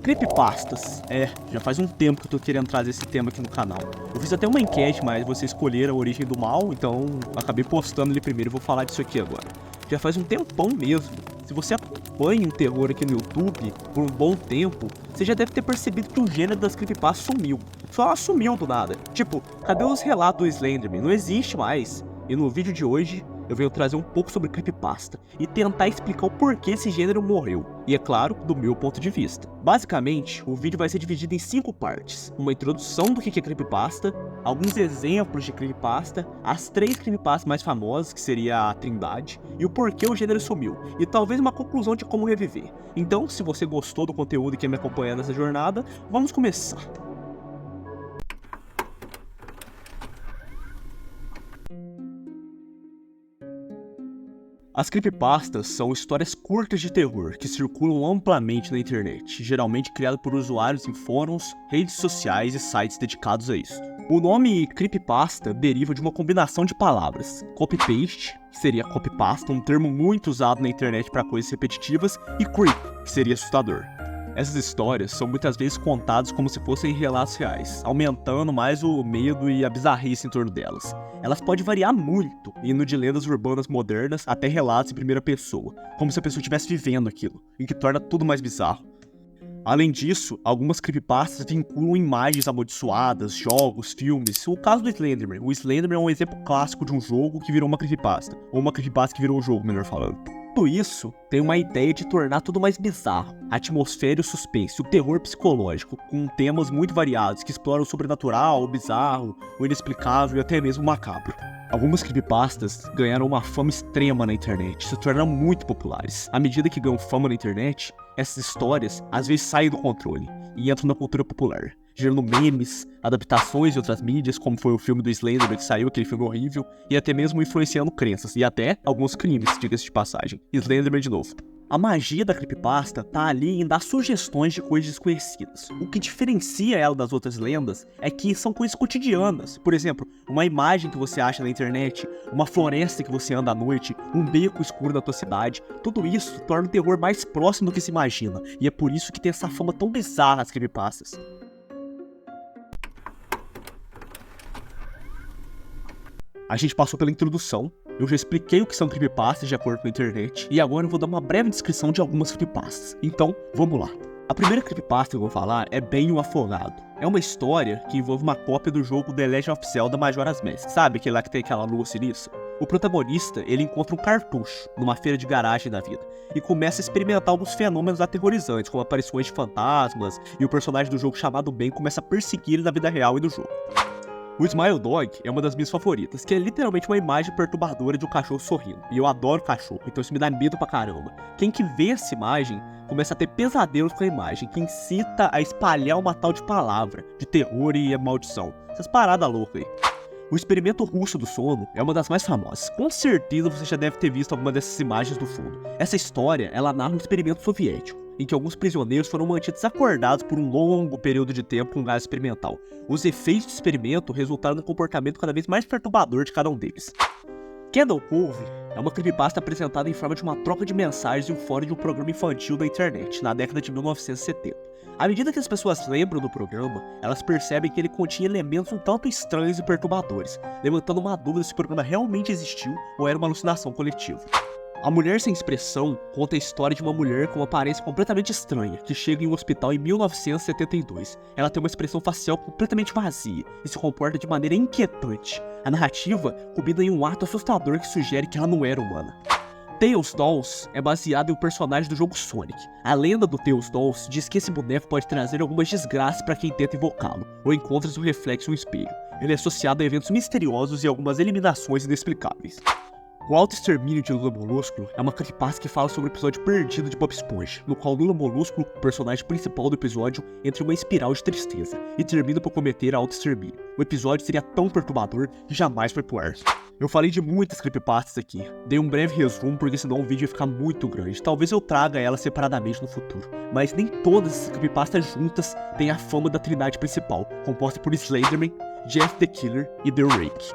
Creepypastas. Já faz um tempo que eu tô querendo trazer esse tema aqui no canal. Eu fiz até uma enquete, mas vocês escolheram a origem do mal, então acabei postando ele primeiro e vou falar disso aqui agora. Já faz um tempão mesmo. Se você acompanha o terror aqui no YouTube por um bom tempo, você já deve ter percebido que o gênero das creepypastas sumiu. Só sumiu do nada. Tipo, cadê os relatos do Slenderman? Não existe mais. E no vídeo de hoje, eu venho trazer um pouco sobre creepypasta e tentar explicar o porquê esse gênero morreu. E é claro, do meu ponto de vista. Basicamente, o vídeo vai ser dividido em 5 partes. Uma introdução do que é creepypasta, alguns exemplos de creepypasta, as 3 creepypastas mais famosas, que seria a Trindade, e o porquê o gênero sumiu, e talvez uma conclusão de como reviver. Então, se você gostou do conteúdo e quer me acompanhar nessa jornada, vamos começar. As creepypastas são histórias curtas de terror que circulam amplamente na internet, geralmente criadas por usuários em fóruns, redes sociais e sites dedicados a isso. O nome creepypasta deriva de uma combinação de palavras, copy-paste, que seria copypasta, um termo muito usado na internet para coisas repetitivas, e creep, que seria assustador. Essas histórias são muitas vezes contadas como se fossem relatos reais, aumentando mais o medo e a bizarrice em torno delas. Elas podem variar muito, indo de lendas urbanas modernas até relatos em primeira pessoa, como se a pessoa estivesse vivendo aquilo, o que torna tudo mais bizarro. Além disso, algumas creepypastas vinculam imagens amaldiçoadas, jogos, filmes. O caso do Slenderman. O Slenderman é um exemplo clássico de um jogo que virou uma creepypasta, ou uma creepypasta que virou um jogo, melhor falando. Tudo isso tem uma ideia de tornar tudo mais bizarro, a atmosfera e o suspense, o terror psicológico, com temas muito variados que exploram o sobrenatural, o bizarro, o inexplicável e até mesmo o macabro. Algumas creepypastas ganharam uma fama extrema na internet, se tornaram muito populares. À medida que ganham fama na internet, essas histórias às vezes saem do controle e entram na cultura popular, gerando memes, adaptações de outras mídias, como foi o filme do Slenderman que saiu, aquele filme horrível, e até mesmo influenciando crenças, e até alguns crimes, diga-se de passagem. Slenderman de novo. A magia da creepypasta tá ali em dar sugestões de coisas desconhecidas. O que diferencia ela das outras lendas é que são coisas cotidianas. Por exemplo, uma imagem que você acha na internet, uma floresta que você anda à noite, um beco escuro da tua cidade. Tudo isso torna o terror mais próximo do que se imagina, e é por isso que tem essa fama tão bizarra as creepypastas. A gente passou pela introdução, eu já expliquei o que são creepypastas de acordo com a internet, e agora eu vou dar uma breve descrição de algumas creepypastas. Então, vamos lá. A primeira creepypasta que eu vou falar é Bem o Afogado. É uma história que envolve uma cópia do jogo The Legend of Zelda Majora's Mask. Sabe aquele lá que tem aquela lua sinistra? O protagonista, ele encontra um cartucho numa feira de garagem da vida e começa a experimentar alguns fenômenos aterrorizantes, como aparições de fantasmas, e o personagem do jogo chamado Ben começa a perseguir ele na vida real e no jogo. O Smile Dog é uma das minhas favoritas, que é literalmente uma imagem perturbadora de um cachorro sorrindo. E eu adoro cachorro, então isso me dá medo pra caramba. Quem que vê essa imagem começa a ter pesadelos com a imagem, que incita a espalhar uma tal de palavra, de terror e maldição. Essas paradas loucas aí. O experimento russo do sono é uma das mais famosas. Com certeza você já deve ter visto alguma dessas imagens do fundo. Essa história, ela narra um experimento soviético, em que alguns prisioneiros foram mantidos acordados por um longo período de tempo com um gás experimental. Os efeitos do experimento resultaram no comportamento cada vez mais perturbador de cada um deles. Candle Cove é uma creepypasta apresentada em forma de uma troca de mensagens em um fórum de um programa infantil da internet, na década de 1970. À medida que as pessoas lembram do programa, elas percebem que ele continha elementos um tanto estranhos e perturbadores, levantando uma dúvida se o programa realmente existiu ou era uma alucinação coletiva. A Mulher Sem Expressão conta a história de uma mulher com uma aparência completamente estranha, que chega em um hospital em 1972. Ela tem uma expressão facial completamente vazia e se comporta de maneira inquietante. A narrativa combina em um ato assustador que sugere que ela não era humana. Tails Dolls é baseado em um personagem do jogo Sonic. A lenda do Tails Dolls diz que esse boneco pode trazer algumas desgraças para quem tenta invocá-lo, ou encontra seu reflexo no espelho. Ele é associado a eventos misteriosos e algumas eliminações inexplicáveis. O Auto-Extermínio de Lula Molusco é uma creepypasta que fala sobre o episódio perdido de Bob Esponja, no qual Lula Molusco, o personagem principal do episódio, entra em uma espiral de tristeza e termina por cometer auto-extermínio. O episódio seria tão perturbador que jamais foi pro ar. Eu falei de muitas creepypastas aqui, dei um breve resumo porque senão o vídeo ia ficar muito grande. Talvez eu traga elas separadamente no futuro, mas nem todas essas creepypastas juntas têm a fama da trindade principal, composta por Slenderman, Jeff the Killer e The Rake.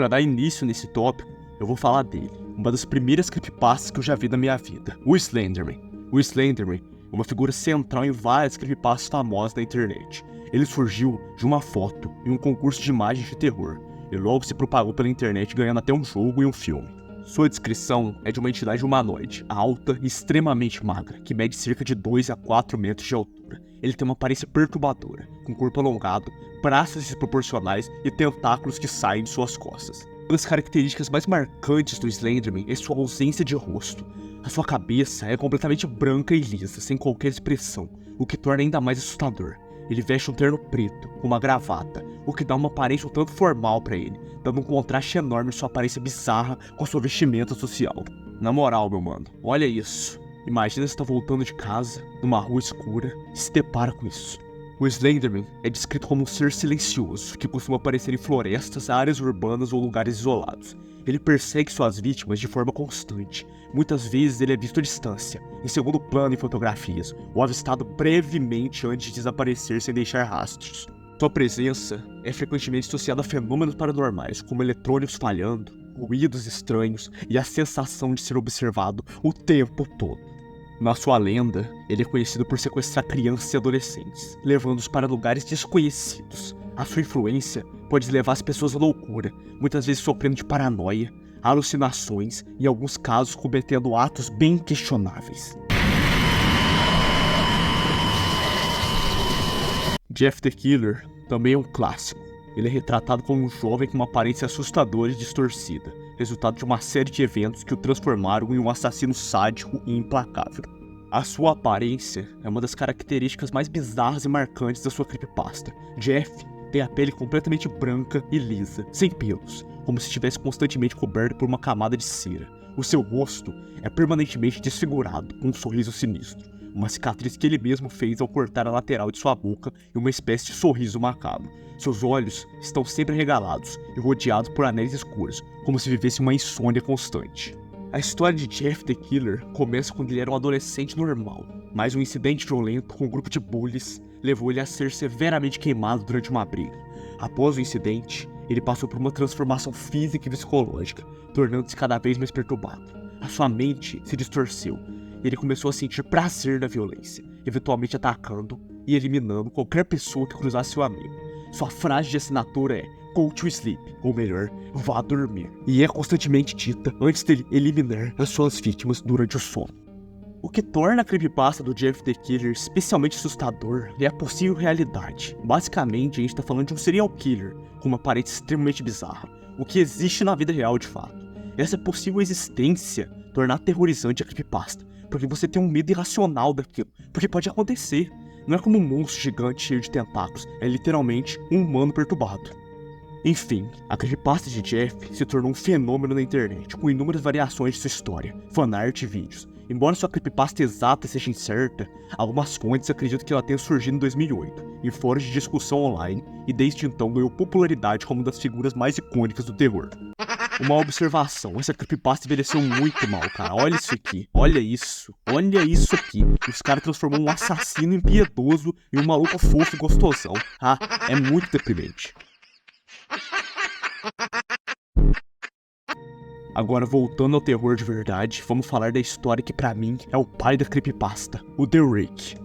para dar início nesse tópico, eu vou falar dele, uma das primeiras creepypastas que eu já vi na minha vida, o Slenderman. O Slenderman é uma figura central em várias creepypastas famosas da internet. Ele surgiu de uma foto em um concurso de imagens de terror, e logo se propagou pela internet, ganhando até um jogo e um filme. Sua descrição é de uma entidade humanoide, alta e extremamente magra, que mede cerca de 2 a 4 metros de altura. Ele tem uma aparência perturbadora, com corpo alongado, braços desproporcionais e tentáculos que saem de suas costas. Uma das características mais marcantes do Slenderman é sua ausência de rosto. A sua cabeça é completamente branca e lisa, sem qualquer expressão, o que torna ainda mais assustador. Ele veste um terno preto, com uma gravata, o que dá uma aparência um tanto formal pra ele, dando um contraste enorme em sua aparência bizarra com sua vestimenta social. Na moral, meu mano, olha isso. Imagina você tá voltando de casa, numa rua escura, e se depara com isso. O Slenderman é descrito como um ser silencioso, que costuma aparecer em florestas, áreas urbanas ou lugares isolados. Ele persegue suas vítimas de forma constante. Muitas vezes ele é visto à distância, em segundo plano em fotografias, ou avistado brevemente antes de desaparecer sem deixar rastros. Sua presença é frequentemente associada a fenômenos paranormais, como eletrônicos falhando, ruídos estranhos e a sensação de ser observado o tempo todo. Na sua lenda, ele é conhecido por sequestrar crianças e adolescentes, levando-os para lugares desconhecidos. A sua influência pode levar as pessoas à loucura, muitas vezes sofrendo de paranoia, alucinações e, em alguns casos, cometendo atos bem questionáveis. Jeff the Killer também é um clássico. Ele é retratado como um jovem com uma aparência assustadora e distorcida, resultado de uma série de eventos que o transformaram em um assassino sádico e implacável. A sua aparência é uma das características mais bizarras e marcantes da sua creepypasta. Jeff tem a pele completamente branca e lisa, sem pelos, como se estivesse constantemente coberto por uma camada de cera. O seu rosto é permanentemente desfigurado, com um sorriso sinistro, uma cicatriz que ele mesmo fez ao cortar a lateral de sua boca em uma espécie de sorriso macabro. Seus olhos estão sempre regalados e rodeados por anéis escuros, como se vivesse uma insônia constante. A história de Jeff the Killer começa quando ele era um adolescente normal, mas um incidente violento com um grupo de bullies levou ele a ser severamente queimado durante uma briga. Após o incidente, ele passou por uma transformação física e psicológica, tornando-se cada vez mais perturbado. A sua mente se distorceu e ele começou a sentir prazer na violência, eventualmente atacando e eliminando qualquer pessoa que cruzasse seu amigo. Sua frase de assinatura é "Go to sleep", ou melhor, vá dormir, e é constantemente dita antes dele eliminar as suas vítimas durante o sono. O que torna a creepypasta do Jeff the Killer especialmente assustador é a possível realidade. Basicamente, a gente tá falando de um serial killer com uma aparência extremamente bizarra, o que existe na vida real de fato. Essa possível existência torna aterrorizante a creepypasta, porque você tem um medo irracional daquilo, porque pode acontecer. Não é como um monstro gigante cheio de tentáculos, é literalmente um humano perturbado. Enfim, a creepypasta de Jeff se tornou um fenômeno na internet, com inúmeras variações de sua história, fanart e vídeos. Embora sua creepypasta exata seja incerta, algumas fontes acreditam que ela tenha surgido em 2008, em fóruns de discussão online, e desde então ganhou popularidade como uma das figuras mais icônicas do terror. Uma observação, essa creepypasta envelheceu muito mal, cara. Olha isso aqui, olha isso aqui. Os caras transformou um assassino impiedoso em um maluco fofo e gostosão. Ah, é muito deprimente. Agora, voltando ao terror de verdade, vamos falar da história que pra mim é o pai da creepypasta, o The Rake.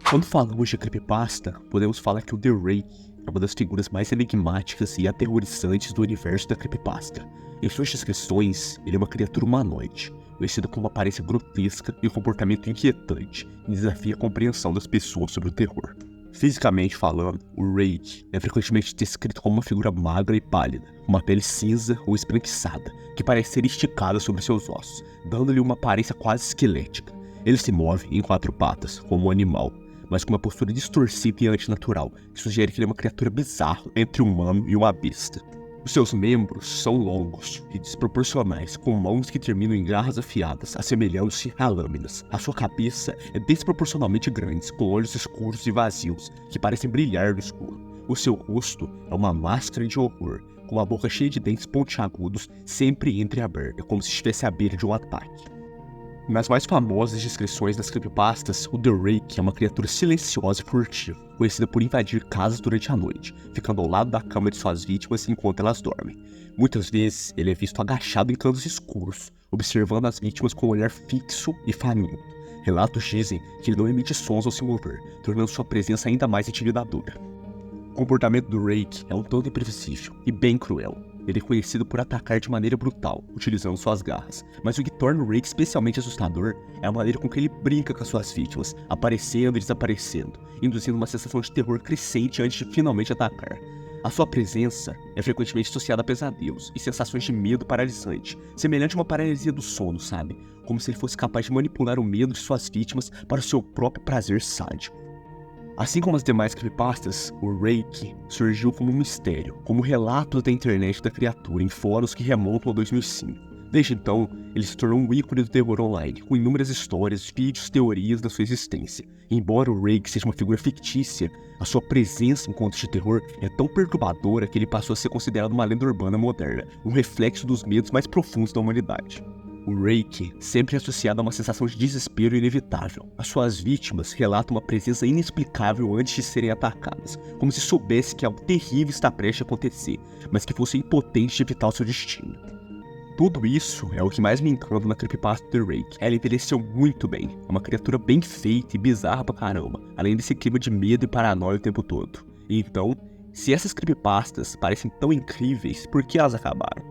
Quando falamos de creepypasta, podemos falar que o The Rake é uma das figuras mais enigmáticas e aterrorizantes do universo da creepypasta. Em suas descrições, ele é uma criatura humanoide, vestida com uma aparência grotesca e um comportamento inquietante, e desafia a compreensão das pessoas sobre o terror. Fisicamente falando, o Rake é frequentemente descrito como uma figura magra e pálida, com uma pele cinza ou esbranquiçada, que parece ser esticada sobre seus ossos, dando-lhe uma aparência quase esquelética. Ele se move em 4 patas, como um animal, mas com uma postura distorcida e antinatural, que sugere que ele é uma criatura bizarra entre um humano e uma besta. Os seus membros são longos e desproporcionais, com mãos que terminam em garras afiadas, assemelhando-se a lâminas. A sua cabeça é desproporcionalmente grande, com olhos escuros e vazios, que parecem brilhar no escuro. O seu rosto é uma máscara de horror, com uma boca cheia de dentes pontiagudos, sempre entreaberta, como se estivesse à beira de um ataque. Nas mais famosas descrições das creepypastas, o The Rake é uma criatura silenciosa e furtiva, conhecida por invadir casas durante a noite, ficando ao lado da cama de suas vítimas enquanto elas dormem. Muitas vezes, ele é visto agachado em cantos escuros, observando as vítimas com um olhar fixo e faminto. Relatos dizem que ele não emite sons ao se mover, tornando sua presença ainda mais intimidadora. O comportamento do Rake é um tanto imprevisível e bem cruel. Ele é conhecido por atacar de maneira brutal, utilizando suas garras, mas o que torna o Rake especialmente assustador é a maneira com que ele brinca com as suas vítimas, aparecendo e desaparecendo, induzindo uma sensação de terror crescente antes de finalmente atacar. A sua presença é frequentemente associada a pesadelos e sensações de medo paralisante, semelhante a uma paralisia do sono, sabe? Como se ele fosse capaz de manipular o medo de suas vítimas para o seu próprio prazer sádico. Assim como as demais creepypastas, o Rake surgiu como um mistério, como relatos da internet da criatura em fóruns que remontam a 2005. Desde então, ele se tornou um ícone do terror online, com inúmeras histórias, vídeos e teorias da sua existência. E embora o Rake seja uma figura fictícia, a sua presença em contos de terror é tão perturbadora que ele passou a ser considerado uma lenda urbana moderna, um reflexo dos medos mais profundos da humanidade. O Rake sempre é associado a uma sensação de desespero inevitável. As suas vítimas relatam uma presença inexplicável antes de serem atacadas, como se soubesse que algo terrível está prestes a acontecer, mas que fosse impotente de evitar o seu destino. Tudo isso é o que mais me encanta na creepypasta do The Rake. Ela envelheceu muito bem, é uma criatura bem feita e bizarra pra caramba, além desse clima de medo e paranoia o tempo todo. Então, se essas creepypastas parecem tão incríveis, por que elas acabaram?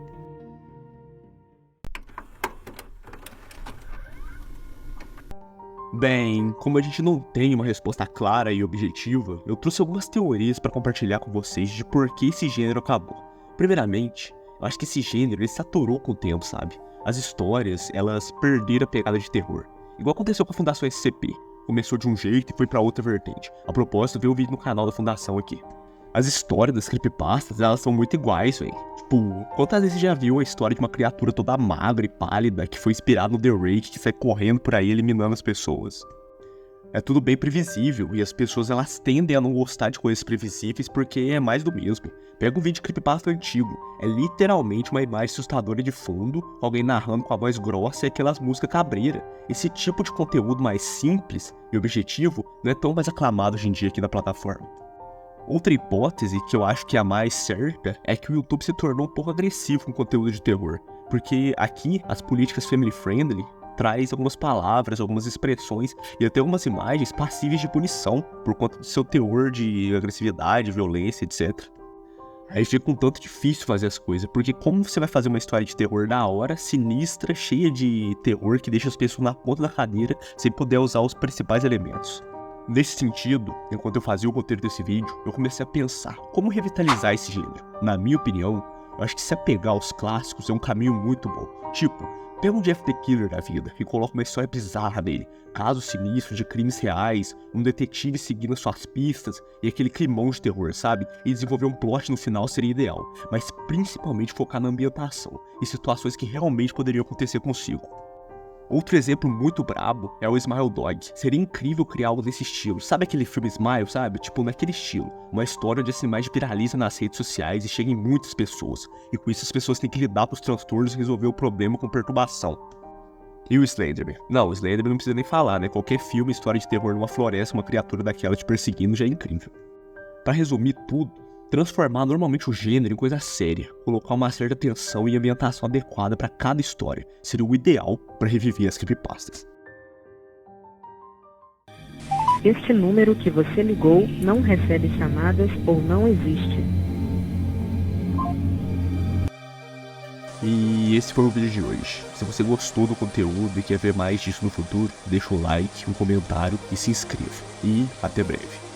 Bem, como a gente não tem uma resposta clara e objetiva, eu trouxe algumas teorias para compartilhar com vocês de por que esse gênero acabou. Primeiramente, eu acho que esse gênero ele saturou com o tempo, sabe? As histórias, elas perderam a pegada de terror. Igual aconteceu com a Fundação SCP. Começou de um jeito e foi pra outra vertente. A propósito, vê o vídeo no canal da Fundação aqui. As histórias das creepypastas, elas são muito iguais, velho. Tipo, quantas vezes você já viu a história de uma criatura toda magra e pálida que foi inspirada no The Rake, que sai correndo por aí eliminando as pessoas? É tudo bem previsível e as pessoas elas tendem a não gostar de coisas previsíveis porque é mais do mesmo. Pega um vídeo de creepypasta antigo, é literalmente uma imagem assustadora de fundo, alguém narrando com a voz grossa e aquelas músicas cabreiras. Esse tipo de conteúdo mais simples e objetivo não é tão mais aclamado hoje em dia aqui na plataforma. Outra hipótese, que eu acho que é a mais certa, é que o YouTube se tornou um pouco agressivo com conteúdo de terror. Porque aqui, as políticas family friendly traz algumas palavras, algumas expressões e até algumas imagens passíveis de punição por conta do seu teor de agressividade, violência, etc. Aí fica um tanto difícil fazer as coisas, porque como você vai fazer uma história de terror da hora, sinistra, cheia de terror, que deixa as pessoas na ponta da cadeira, sem poder usar os principais elementos? Nesse sentido, enquanto eu fazia o roteiro desse vídeo, eu comecei a pensar como revitalizar esse gênero. Na minha opinião, eu acho que se apegar aos clássicos é um caminho muito bom. Tipo, pega um Jeff the Killer da vida e coloca uma história bizarra dele, casos sinistros de crimes reais, um detetive seguindo as suas pistas e aquele climão de terror, sabe? E desenvolver um plot no final seria ideal, mas principalmente focar na ambientação e situações que realmente poderiam acontecer consigo. Outro exemplo muito brabo é o Smile Dog. Seria incrível criar algo desse estilo. Sabe aquele filme Smile, sabe? Tipo, naquele estilo. Uma história onde essa imagem viraliza nas redes sociais e chega em muitas pessoas. E com isso as pessoas têm que lidar com os transtornos e resolver o problema com perturbação. E o Slenderman? Não, o Slenderman não precisa nem falar, né? Qualquer filme, história de terror numa floresta, uma criatura daquela te perseguindo já é incrível. Pra resumir tudo, transformar normalmente o gênero em coisa séria, colocar uma certa tensão e ambientação adequada para cada história, seria o ideal para reviver as creepypastas. Este número que você ligou não recebe chamadas ou não existe. E esse foi o vídeo de hoje. Se você gostou do conteúdo e quer ver mais disso no futuro, deixa um like, um comentário e se inscreva. E até breve.